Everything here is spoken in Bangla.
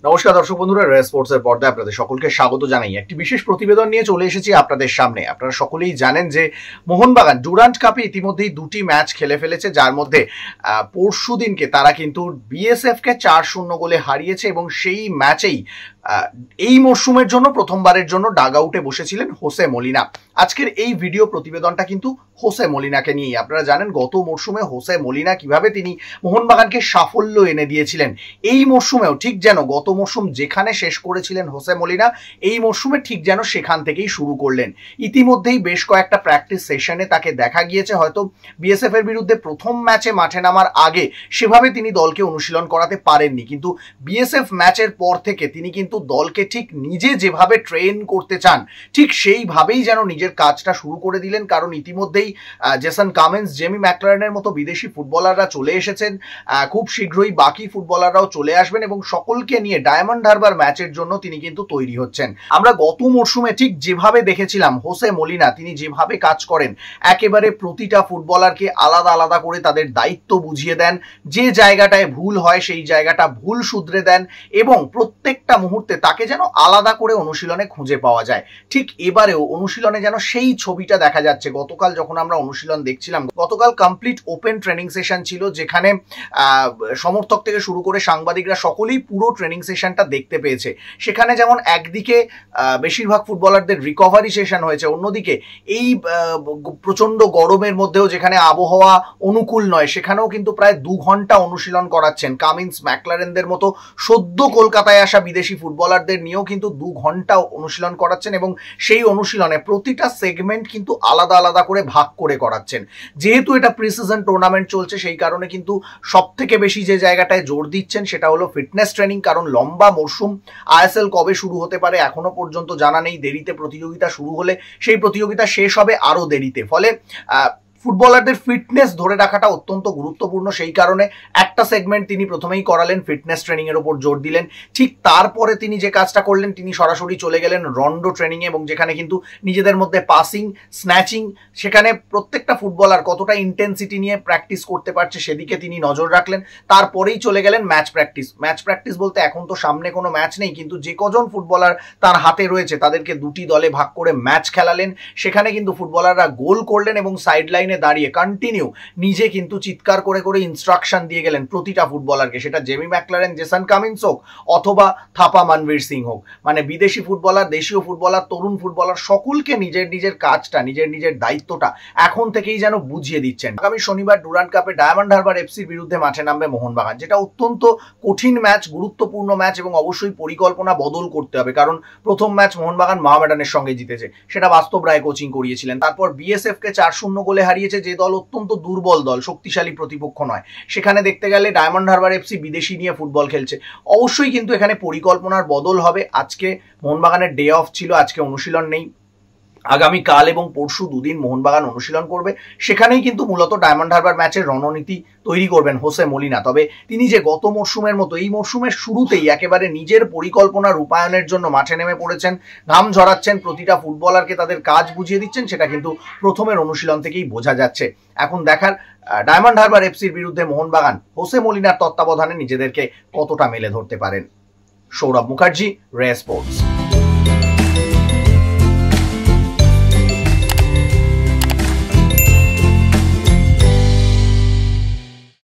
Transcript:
নমস্কার দর্শক বন্ধুরা, রে স্পোর্টসের পর্দায় আপনাদের সকলকে স্বাগত জানাই। একটি বিশেষ প্রতিবেদন নিয়ে চলে এসেছি আপনাদের সামনে। আপনারা সকলেই জানেন যে মোহনবাগান ডুরান্ট কাপে ইতিমধ্যেই দুটি ম্যাচ খেলে ফেলেছে, যার মধ্যে পরশুদিনকে তারা কিন্তু বিএসএফ কে 4-0 গোলে হারিয়েছে এবং সেই ম্যাচেই এই মরশুমের জন্য প্রথমবারের জন্য ডাগ আউটে বসেছিলেন হোসে মলিনা। আজকের এই ভিডিও প্রতিবেদনটা কিন্তু হোসে মলিনাকে নিয়েই। আপনারা জানেন গত মরশুমে হোসে মলিনা কিভাবে তিনি মোহনবাগানকে সাফল্য এনে দিয়েছিলেন। এই মরশুমেও ঠিক যেন গত মরশুম যেখানে শেষ করেছিলেন হোসে মলিনা, এই মরশুমে ঠিক যেন সেখান থেকেই শুরু করলেন। ইতিমধ্যেই বেশ কয়েকটা প্র্যাকটিস সেশনে তাকে দেখা গিয়েছে। হয়তো বিএসএফ এর বিরুদ্ধে প্রথম ম্যাচে মাঠে নামার আগে সেভাবে তিনি দলকে অনুশীলন করাতে পারেননি, কিন্তু বিএসএফ ম্যাচের পর থেকে তিনি কিন্তু দলকে ঠিক নিজে যেভাবে ট্রেন করতে চান ঠিক সেইভাবেই যেন নিজের কাজটা শুরু করে দিলেন। কারণ ইতিমধ্যেই জেসন কামিন্স, জেমি ম্যাকলারেনের মতো বিদেশি ফুটবলাররা চলে এসেছেন, খুব শীঘ্রই বাকি ফুটবলাররাও চলে আসবেন এবং সকলকে নিয়ে ডায়মন্ড হারবার ম্যাচের জন্য তিনি কিন্তু তৈরি হচ্ছেন। আমরা গত মরশুমে ঠিক যেভাবে দেখেছিলাম হোসে মলিনা তিনি যেভাবে কাজ করেন, একেবারে প্রতিটা ফুটবলারকে আলাদা আলাদা করে তাদের দায়িত্ব বুঝিয়ে দেন, যে জায়গাটায় ভুল হয় সেই জায়গাটা ভুল শুধরে দেন এবং প্রত্যেকটা মুহূর্তে তাকে যেন আলাদা করে অনুশীলনে খুঁজে পাওয়া যায়। ঠিক এবারেও অনুশীলনে যেন সেই ছবিটা দেখা যাচ্ছে। গতকাল যখন আমরা অনুশীলন দেখছিলাম, গতকাল কমপ্লিট ওপেন ট্রেনিং সেশন ছিল, যেখানে সমর্থক থেকে শুরু করে সাংবাদিকরা সকলেই পুরো ট্রেনিং সেশনটা দেখতে পেয়েছে। সেখানে যেমন একদিকে বেশিরভাগ ফুটবলারদের রিকভারি সেশন হয়েছে, অন্যদিকে এই প্রচন্ড গরমের মধ্যেও যেখানে আবহাওয়া অনুকূল নয় সেখানেও কিন্তু প্রায় 2 ঘন্টা অনুশীলন করাচ্ছেন। কামিন্স, ম্যাকলারেনদের মতো সদ্য কলকাতায় আসা বিদেশি ফুটবলারদের নিয়েও কিন্তু 2 ঘন্টা অনুশীলন করাচ্ছেন এবং সেই অনুশীলনে প্রতিটা সেগমেন্ট কিন্তু আলাদা আলাদা করে ভাগ করে করাচ্ছেন। যেহেতু এটা প্রি সিজন টুর্নামেন্ট চলছে, সেই কারণে কিন্তু সব থেকে বেশি যে জায়গাটায় জোর দিচ্ছেন সেটা হলো ফিটনেস ট্রেনিং। কারণ লম্বা মরশুম, আইএসএল কবে শুরু হতে পারে এখনো পর্যন্ত জানা নেই। দেরিতে প্রতিযোগিতা শুরু হলে সেই প্রতিযোগিতা শেষ হবে আরো দেরিতে। ফলে ফুটবলারদের ফিটনেস ধরে রাখাটা অত্যন্ত গুরুত্বপূর্ণ। সেই কারণে একটা সেগমেন্ট তিনি প্রথমেই করালেন, ফিটনেস ট্রেনিং এর উপর জোর দিলেন। ঠিক তারপরে তিনি যে কাজটা করলেন, তিনি সরাসরি চলে গেলেন রন্ডো ট্রেনিং এ এবং যেখানে কিন্তু নিজেদের মধ্যে পাসিং, স্ন্যাচিং, সেখানে প্রত্যেকটা ফুটবলার কতটা ইন্টেন্সিটি নিয়ে প্র্যাকটিস করতে পারছে সেদিকে তিনি নজর রাখলেন। তারপরেই চলে গেলেন ম্যাচ প্র্যাকটিস। ম্যাচ প্র্যাকটিস বলতে এখন তো সামনে কোনো ম্যাচ নেই, কিন্তু যে কজন ফুটবলার তার হাতে রয়েছে তাদেরকে 2টি দলে ভাগ করে ম্যাচ খেলালেন। সেখানে কিন্তু ফুটবলাররা গোল করলেন এবং সাইড লাইনে দাঁড়িয়ে কন্টিনিউ নিজে কিন্তু চিৎকার করে করে ইনস্ট্রাকশন দিয়ে গেলেন প্রতিটা ফুটবলারকে। সেটা জেমি ম্যাকলারেন, জেসন কামিন্স হোক অথবা থাপা মানবীর সিং হোক, মানে বিদেশি ফুটবলার, দেশীয় ফুটবলার, তরুণ ফুটবলার সকলকে নিজের নিজের কাজটা, নিজের নিজের দায়িত্বটা এখন থেকেই যেন বুঝিয়ে দিচ্ছেন। আগামী শনিবার ডুরান্ট কাপে ডায়মন্ড হারবার এফসির বিরুদ্ধে মাঠে নামবে মোহনবাগান, যেটা অত্যন্ত কঠিন ম্যাচ, গুরুত্বপূর্ণ ম্যাচ এবং অবশ্যই পরিকল্পনা বদল করতে হবে। কারণ প্রথম ম্যাচ মোহনবাগান মোহামেডানের সঙ্গে জিতেছে, সেটা বাস্তব রায় কোচিং করিয়েছিলেন। তারপর বিএসএফ কে 4-0 গোলে হারিয়েছে, যে দল অত্যন্ত দুর্বল দল, শক্তিশালী প্রতিপক্ষ নয়। সেখানে দেখতে গেলে ডায়মন্ড হারবার এফসি বিদেশি নিয়ে ফুটবল খেলছে। অবশ্যই কিন্তু এখানে পরিকল্পনার বদল হবে। আজকে মোহনবাগানের ডে অফ ছিল, আজকে অনুশীলন নেই। আগামী কাল এবং পরশু 2 দিন মোহনবাগান অনুশীলন করবে। সেখানেই কিন্তু মূলত ডায়মন্ড হারবার ম্যাচের রণনীতি তৈরি করবেন হোসে মলিনা। তবে তিনি যে গত মরশুমের মতো এই মরশুমের শুরুতেই একেবারে নিজের পরিকল্পনা রূপায়ণের জন্য মাঠে নেমে পড়েছেন, ঘাম ঝরাচ্ছেন, প্রতিটা ফুটবলারকে তাদের কাজ বুঝিয়ে দিচ্ছেন, সেটা কিন্তু প্রথমের অনুশীলন থেকেই বোঝা যাচ্ছে। এখন দেখার ডায়মন্ড হারবার এফসির বিরুদ্ধে মোহনবাগান হোসে মলিনার তত্ত্বাবধানে নিজেদেরকে কতটা মেলে ধরতে পারেন। সৌরভ মুখার্জি, রে স্পোর্টস।